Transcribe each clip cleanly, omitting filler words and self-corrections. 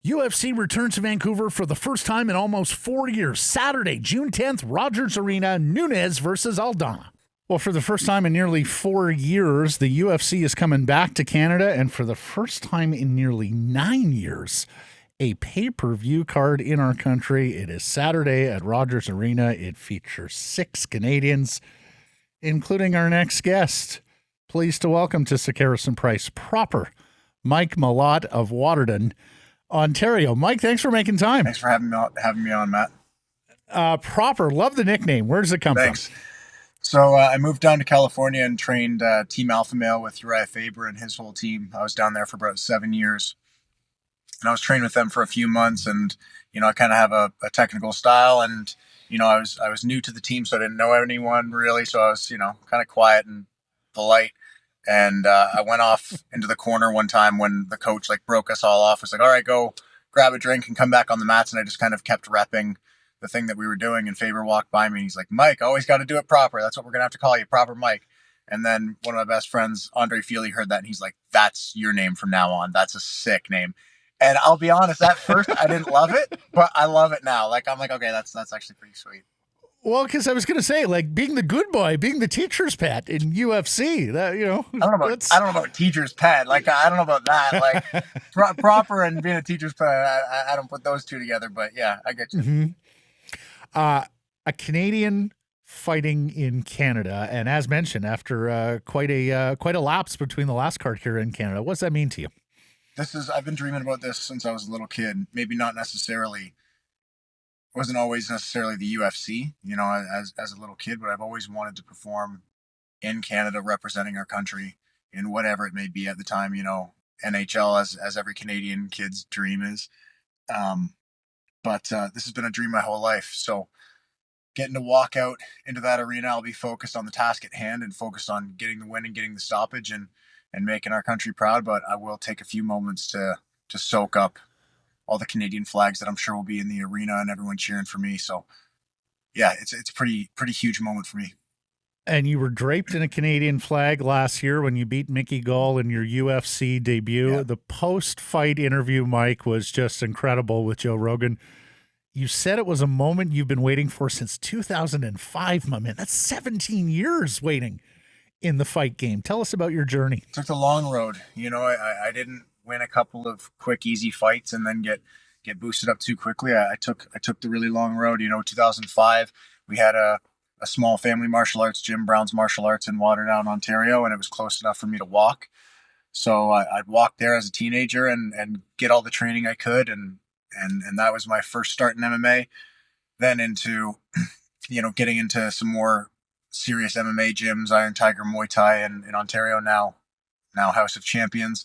UFC returns to Vancouver for the first time in almost 4 years. Saturday, June 10th, Rogers Arena, Nunes versus Aldana. Well, for the first time in nearly 4 years, the UFC is coming back to Canada, and for the first time in nearly 9 years, a pay-per-view card in our country. It is Saturday at Rogers Arena. It features 6 Canadians, including our next guest. Pleased to welcome to Sekeres and Price proper Mike Malott of Waterton, Ontario. Mike, thanks for making time. Thanks for having me on, Matt. Proper, love the nickname. Where does it come Thanks. from? So I moved down to California and trained Team Alpha Male with Uriah Faber and his whole team. I was down there for about 7 years, and I was trained with them for a few months. And I kind of have a technical style, and I was new to the team, so I didn't know anyone really. So I was kind of quiet and polite. And I went off into the corner one time when the coach broke us all off. I was like, all right, go grab a drink and come back on the mats. And I just kind of kept repping the thing that we were doing. And Faber walked by me and he's like, Mike, always got to do it proper. That's what we're going to have to call you, Proper Mike. And then one of my best friends, Andre Feely, heard that and he's like, that's your name from now on. That's a sick name. And I'll be honest, at first I didn't love it, but I love it now. I'm like, okay, that's actually pretty sweet. Well, because I was going to say, being the good boy, being the teacher's pet in UFC, that I don't know about teacher's pet. I don't know about that. Proper and being a teacher's pet, I don't put those two together. But yeah, I get you. Mm-hmm. A Canadian fighting in Canada, and as mentioned, after quite a lapse between the last card here in Canada, what does that mean to you? I've been dreaming about this since I was a little kid. Maybe not necessarily. Wasn't always necessarily the UFC, as a little kid, but I've always wanted to perform in Canada representing our country in whatever it may be at the time, NHL as every Canadian kid's dream is. But this has been a dream my whole life. So getting to walk out into that arena, I'll be focused on the task at hand and focused on getting the win and getting the stoppage and making our country proud. But I will take a few moments to soak up all the Canadian flags that I'm sure will be in the arena and everyone cheering for me. So yeah, it's a pretty huge moment for me. And you were draped in a Canadian flag last year when you beat Mickey Gall in your UFC debut. Yeah. The post-fight interview, Mike, was just incredible with Joe Rogan. You said it was a moment you've been waiting for since 2005, my man. That's 17 years waiting in the fight game. Tell us about your journey. Took the long road. I didn't win a couple of quick, easy fights and then get boosted up too quickly. I took the really long road. 2005, we had a small family martial arts gym, Brown's Martial Arts in Watertown, Ontario, and it was close enough for me to walk. So I'd walk there as a teenager and get all the training I could, and that was my first start in MMA. Then into getting into some more serious MMA gyms, Iron Tiger Muay Thai in Ontario, now House of Champions.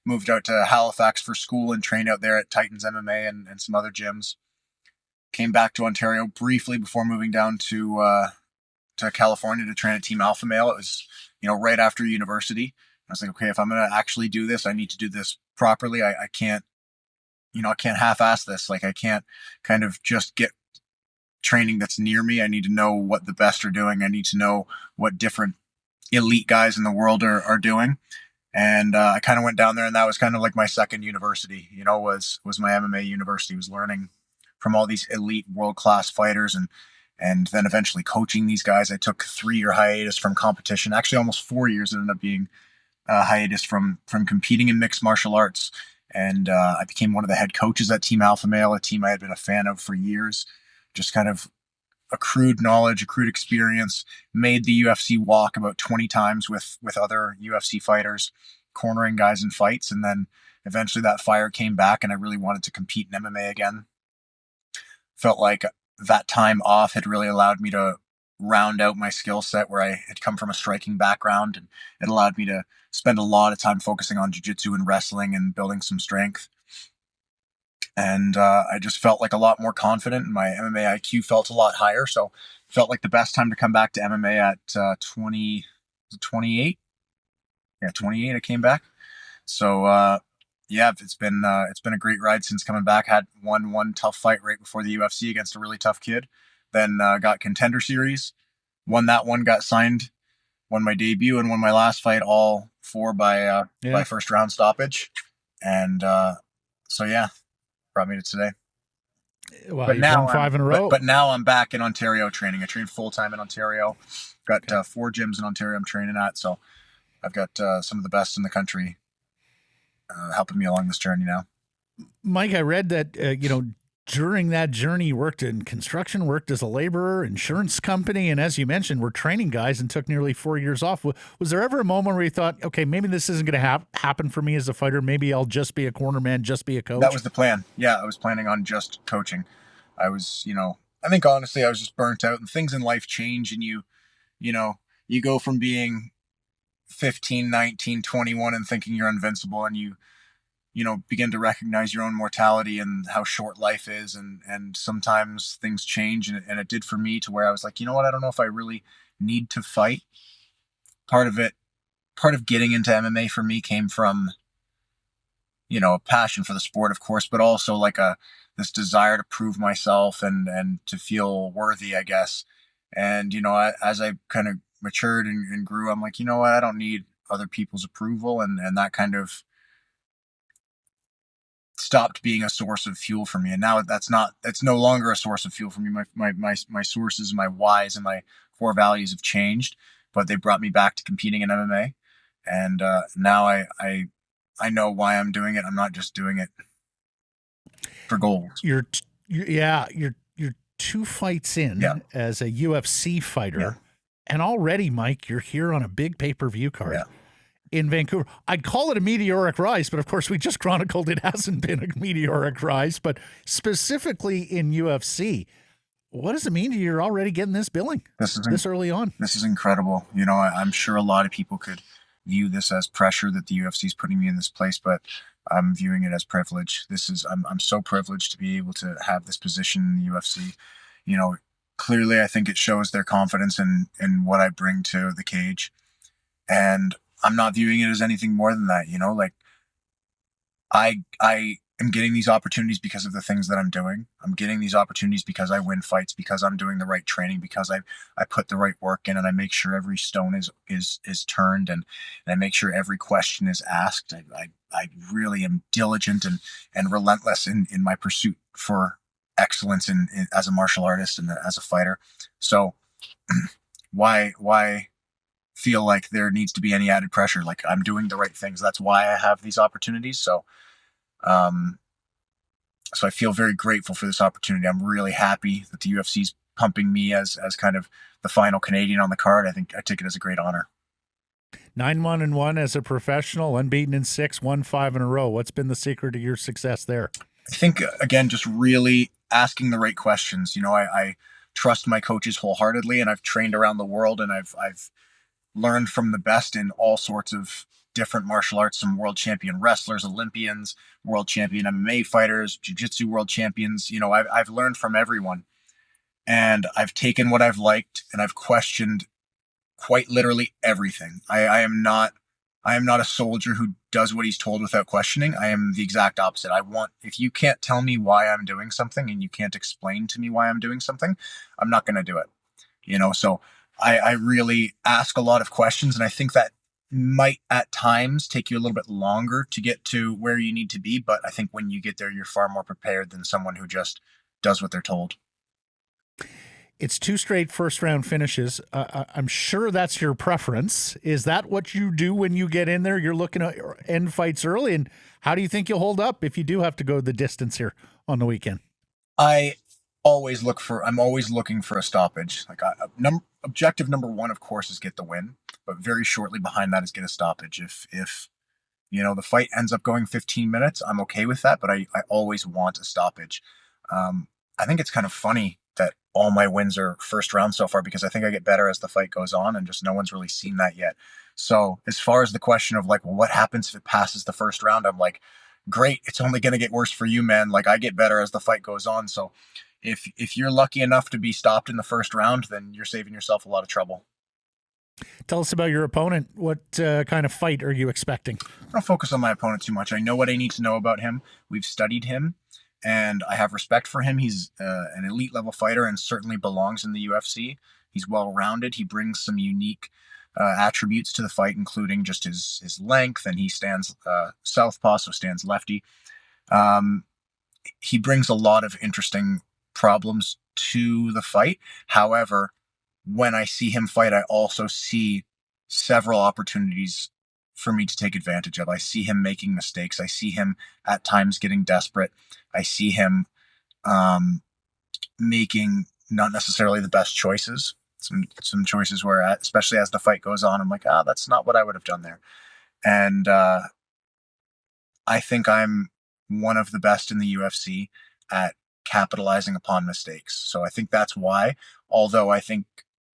Moved out to Halifax for school and trained out there at Titans MMA and some other gyms. Came back to Ontario briefly before moving down to California to train at Team Alpha Male. It was, right after university. I was like, okay, if I'm going to actually do this, I need to do this properly. I can't, I can't half-ass this. I can't kind of just get training that's near me. I need to know what the best are doing. I need to know what different elite guys in the world are doing. And I kind of went down there, and that was kind of like my second university, was my MMA university. Was learning from all these elite world-class fighters and then eventually coaching these guys. I took 3-year hiatus from competition, actually almost 4 years. It ended up being a hiatus from competing in mixed martial arts. And I became one of the head coaches at Team Alpha Male, a team I had been a fan of for years. Just kind of accrued knowledge, accrued experience, made the UFC walk about 20 times with other UFC fighters, cornering guys in fights. And then eventually that fire came back and I really wanted to compete in MMA again. Felt like that time off had really allowed me to round out my skill set, where I had come from a striking background, and it allowed me to spend a lot of time focusing on jiu-jitsu and wrestling and building some strength. And I just felt like a lot more confident, and my MMA IQ felt a lot higher. So felt like the best time to come back to MMA at 28. Yeah, 28. I came back. So yeah, it's been a great ride since coming back. Had one tough fight right before the UFC against a really tough kid. Then got Contender Series, won that one, got signed, won my debut, and won my last fight, all 4 by first round stoppage. And so yeah. brought me to today. Well, But you've won 5 in a row. but now I'm back in Ontario training. I train full time in Ontario. Got 4 gyms in Ontario I'm training at, so I've got some of the best in the country helping me along this journey now. Mike, I read that during that journey, you worked in construction, worked as a laborer, insurance company, and as you mentioned, were training guys and took nearly 4 years off. Was there ever a moment where you thought, okay, maybe this isn't going to happen for me as a fighter? Maybe I'll just be a cornerman, just be a coach? That was the plan. Yeah, I was planning on just coaching. I was, I think honestly, I was just burnt out, and things in life change, and you go from being 15, 19, 21 and thinking you're invincible, and you begin to recognize your own mortality and how short life is. And sometimes things change. And it did for me, to where I was like, you know what? I don't know if I really need to fight. Part of getting into MMA for me came from, a passion for the sport, of course, but also like this desire to prove myself and to feel worthy, I guess. And, as I kind of matured and grew, I'm like, you know what? I don't need other people's approval. And that kind of stopped being a source of fuel for me. And now it's no longer a source of fuel for me. My sources, my whys, and my core values have changed, but they brought me back to competing in MMA. And now I know why I'm doing it. I'm not just doing it for goals. You're 2 fights in as a UFC fighter, and already, Mike, you're here on a big pay-per-view card. Yeah. In Vancouver. I'd call it a meteoric rise, but of course we just chronicled it hasn't been a meteoric rise, but specifically in UFC, what does it mean to you? You're already getting this billing this early on? This is incredible. I'm sure a lot of people could view this as pressure that the UFC is putting me in this place, but I'm viewing it as privilege. I'm so privileged to be able to have this position in the UFC. Clearly I think it shows their confidence in what I bring to the cage. And I'm not viewing it as anything more than that, like I am getting these opportunities because of the things that I'm doing. I'm getting these opportunities because I win fights, because I'm doing the right training, because I put the right work in, and I make sure every stone is turned, and I make sure every question is asked. I really am diligent and relentless in my pursuit for excellence in as a martial artist and as a fighter. So why feel like there needs to be any added pressure? Like, I'm doing the right things. That's why I have these opportunities. So I feel very grateful for this opportunity. I'm really happy that the UFC's pumping me as kind of the final Canadian on the card. I take it as a great honor. 9-1-1 as a professional, unbeaten in 6, won 5 in a row. What's been the secret to your success there? I think, again, just really asking the right questions. I trust my coaches wholeheartedly, and I've trained around the world, and I've learned from the best in all sorts of different martial arts, some world champion wrestlers, Olympians, world champion MMA fighters, jiu-jitsu world champions. I've learned from everyone, and I've taken what I've liked, and I've questioned quite literally everything. I am not a soldier who does what he's told without questioning. I am the exact opposite. If you can't tell me why I'm doing something, and you can't explain to me why I'm doing something, I'm not going to do it. So I really ask a lot of questions, and I think that might at times take you a little bit longer to get to where you need to be. But I think when you get there, you're far more prepared than someone who just does what they're told. It's 2 straight first-round finishes. I'm sure that's your preference. Is that what you do when you get in there? You're looking at end fights early, and how do you think you'll hold up if you do have to go the distance here on the weekend? I'm always looking for a stoppage. Like objective number 1, of course, is get the win, but very shortly behind that is get a stoppage. If the fight ends up going 15 minutes, I'm okay with that, but I always want a stoppage. I think it's kind of funny that all my wins are first round so far, because I think I get better as the fight goes on, and just no one's really seen that yet. So as far as the question of like, well, what happens if it passes the first round? I'm like, great. It's only going to get worse for you, man. Like, I get better as the fight goes on. So if you're lucky enough to be stopped in the first round, then you're saving yourself a lot of trouble. Tell us about your opponent. What kind of fight are you expecting? I don't focus on my opponent too much. I know what I need to know about him. We've studied him, and I have respect for him. He's an elite level fighter and certainly belongs in the UFC. He's well-rounded. He brings some unique attributes to the fight, including just his length, and he stands southpaw, so stands lefty. he brings a lot of interesting problems to the fight. However, when I see him fight, I also see several opportunities for me to take advantage of. I see him making mistakes. I see him at times getting desperate. I see him making not necessarily the best choices. Some choices where, especially as the fight goes on, I'm like, that's not what I would have done there. And I think I'm one of the best in the UFC at capitalizing upon mistakes. So I think that's why, although I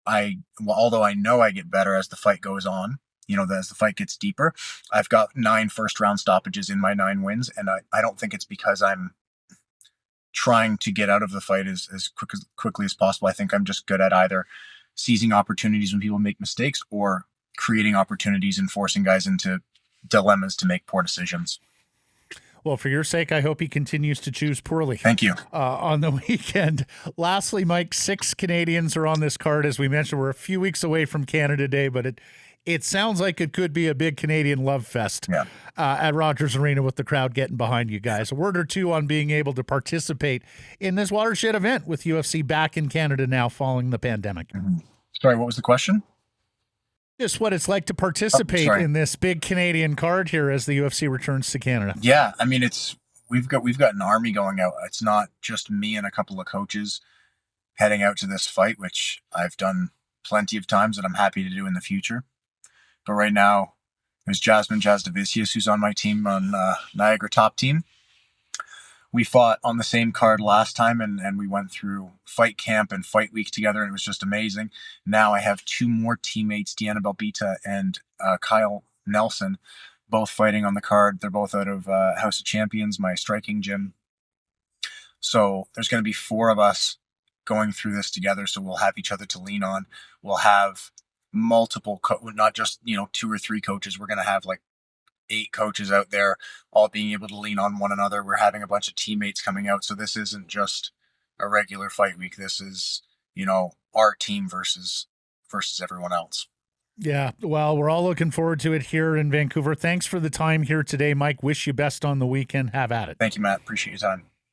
know I get better as the fight goes on, as the fight gets deeper, I've got 9 first round stoppages in my 9 wins. And I don't think it's because I'm trying to get out of the fight as quickly as possible. I think I'm just good at either seizing opportunities when people make mistakes or creating opportunities and forcing guys into dilemmas to make poor decisions. Well, for your sake, I hope he continues to choose poorly. Thank you. On the weekend. Lastly, Mike, 6 Canadians are on this card. As we mentioned, we're a few weeks away from Canada Day, but it sounds like it could be a big Canadian love fest at Rogers Arena with the crowd getting behind you guys. A word or two on being able to participate in this watershed event with UFC back in Canada now following the pandemic. Mm-hmm. Sorry, what was the question? Just what it's like to participate in this big Canadian card here as the UFC returns to Canada. Yeah, I mean, we've got an army going out. It's not just me and a couple of coaches heading out to this fight, which I've done plenty of times and I'm happy to do in the future. But right now, there's Jasmine Jasdavicius, who's on my team on Niagara Top Team. We fought on the same card last time, and we went through fight camp and fight week together, and it was just amazing. Now I have 2 more teammates, Deanna Belbita and Kyle Nelson, both fighting on the card. They're both out of House of Champions, my striking gym. So there's going to be 4 of us going through this together, so we'll have each other to lean on. We'll have multiple, not just 2 or 3 coaches. We're going to have like 8 coaches out there, all being able to lean on one another. We're having a bunch of teammates coming out. So this isn't just a regular fight week. This is, our team versus everyone else. Yeah, well, we're all looking forward to it here in Vancouver. Thanks for the time here today, Mike. Wish you best on the weekend. Have at it. Thank you, Matt. Appreciate your time.